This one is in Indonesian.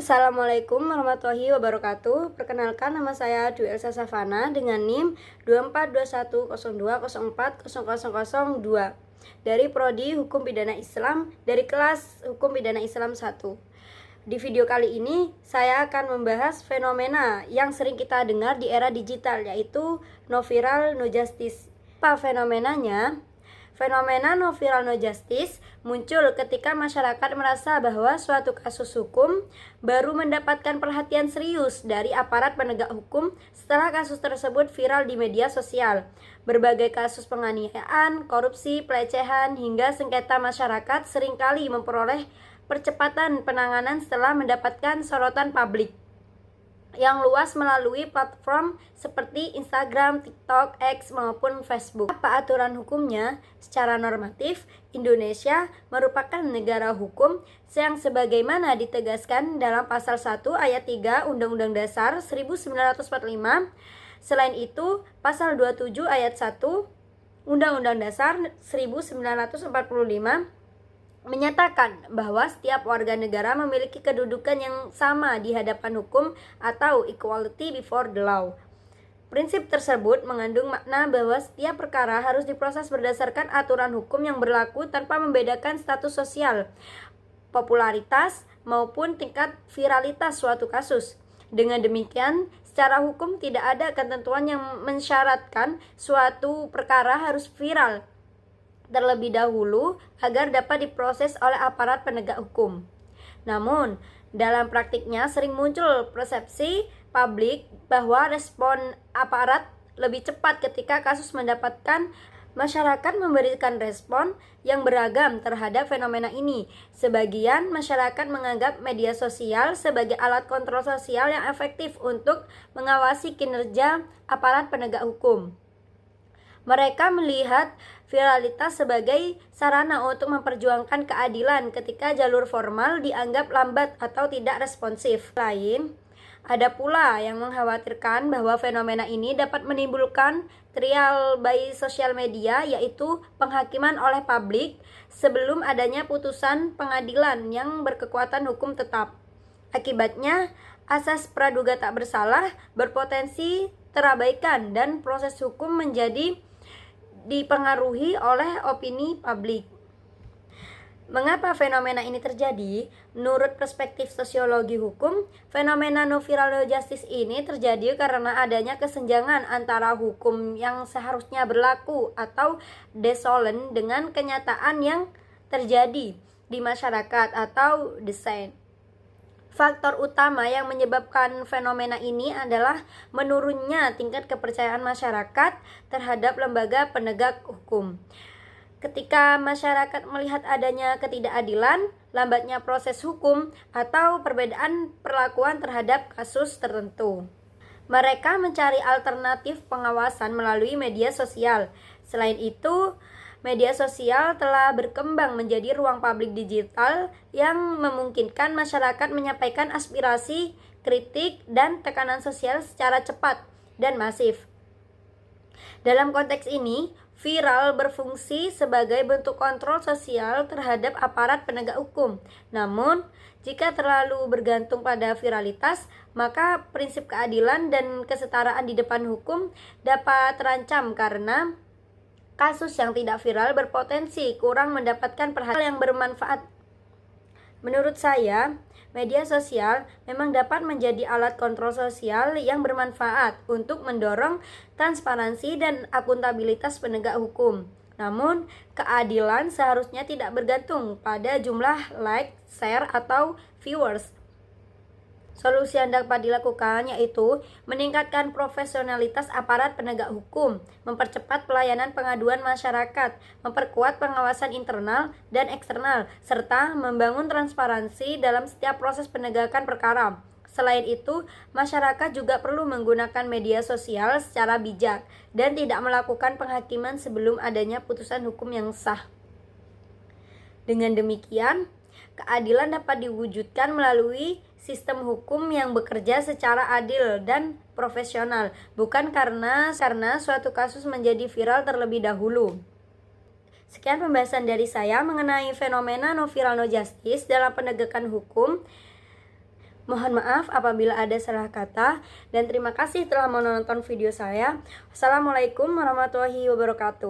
Assalamualaikum warahmatullahi wabarakatuh. Perkenalkan, nama saya Dwi Elsa Savana dengan NIM 242102040002 dari Prodi Hukum Pidana Islam dari kelas Hukum Pidana Islam 1. Di video kali ini saya akan membahas fenomena yang sering kita dengar di era digital, yaitu no viral no justice. Apa fenomenanya? Fenomena no viral no justice muncul ketika masyarakat merasa bahwa suatu kasus hukum baru mendapatkan perhatian serius dari aparat penegak hukum setelah kasus tersebut viral di media sosial. Berbagai kasus penganiayaan, korupsi, pelecehan, hingga sengketa masyarakat seringkali memperoleh percepatan penanganan setelah mendapatkan sorotan publik yang luas melalui platform seperti Instagram, TikTok, X, maupun Facebook. Apa aturan hukumnya? Secara normatif, Indonesia merupakan negara hukum yang sebagaimana ditegaskan dalam pasal 1 ayat 3 Undang-Undang Dasar 1945. Selain itu, pasal 27 ayat 1 Undang-Undang Dasar 1945 menyatakan bahwa setiap warga negara memiliki kedudukan yang sama di hadapan hukum atau equality before the law. Prinsip tersebut mengandung makna bahwa setiap perkara harus diproses berdasarkan aturan hukum yang berlaku tanpa membedakan status sosial, popularitas, maupun tingkat viralitas suatu kasus. Dengan demikian, secara hukum tidak ada ketentuan yang mensyaratkan suatu perkara harus viral terlebih dahulu agar dapat diproses oleh aparat penegak hukum. Namun, dalam praktiknya sering muncul persepsi publik bahwa respon aparat lebih cepat ketika kasus mendapatkan. Masyarakat memberikan respon yang beragam terhadap fenomena ini. Sebagian masyarakat menganggap media sosial sebagai alat kontrol sosial yang efektif untuk mengawasi kinerja aparat penegak hukum. Mereka melihat viralitas sebagai sarana untuk memperjuangkan keadilan ketika jalur formal dianggap lambat atau tidak responsif. Ada pula yang mengkhawatirkan bahwa fenomena ini dapat menimbulkan trial by sosial media, yaitu penghakiman oleh publik sebelum adanya putusan pengadilan yang berkekuatan hukum tetap. Akibatnya, asas praduga tak bersalah berpotensi terabaikan dan proses hukum menjadi dipengaruhi oleh opini publik. Mengapa fenomena ini terjadi? Menurut perspektif sosiologi hukum, fenomena no viral no justice ini terjadi karena adanya kesenjangan antara hukum yang seharusnya berlaku atau desolen dengan kenyataan yang terjadi di masyarakat atau desain. Faktor utama yang menyebabkan fenomena ini adalah menurunnya tingkat kepercayaan masyarakat terhadap lembaga penegak hukum. Ketika masyarakat melihat adanya ketidakadilan, lambatnya proses hukum, atau perbedaan perlakuan terhadap kasus tertentu, mereka mencari alternatif pengawasan melalui media sosial. Selain itu, media sosial telah berkembang menjadi ruang publik digital yang memungkinkan masyarakat menyampaikan aspirasi, kritik, dan tekanan sosial secara cepat dan masif. Dalam konteks ini, viral berfungsi sebagai bentuk kontrol sosial terhadap aparat penegak hukum. Namun, jika terlalu bergantung pada viralitas, maka prinsip keadilan dan kesetaraan di depan hukum dapat terancam karena kasus yang tidak viral berpotensi kurang mendapatkan perhatian yang bermanfaat. Menurut saya, media sosial memang dapat menjadi alat kontrol sosial yang bermanfaat untuk mendorong transparansi dan akuntabilitas penegak hukum. Namun, keadilan seharusnya tidak bergantung pada jumlah like, share, atau viewers. Solusi yang dapat dilakukan yaitu meningkatkan profesionalitas aparat penegak hukum, mempercepat pelayanan pengaduan masyarakat, memperkuat pengawasan internal dan eksternal, serta membangun transparansi dalam setiap proses penegakan perkara. Selain itu, masyarakat juga perlu menggunakan media sosial secara bijak dan tidak melakukan penghakiman sebelum adanya putusan hukum yang sah. Dengan demikian, keadilan dapat diwujudkan melalui sistem hukum yang bekerja secara adil dan profesional, bukan karena suatu kasus menjadi viral terlebih dahulu. Sekian pembahasan dari saya mengenai fenomena no viral no justice dalam penegakan hukum. Mohon maaf apabila ada salah kata, dan terima kasih telah menonton video saya. Wassalamualaikum warahmatullahi wabarakatuh.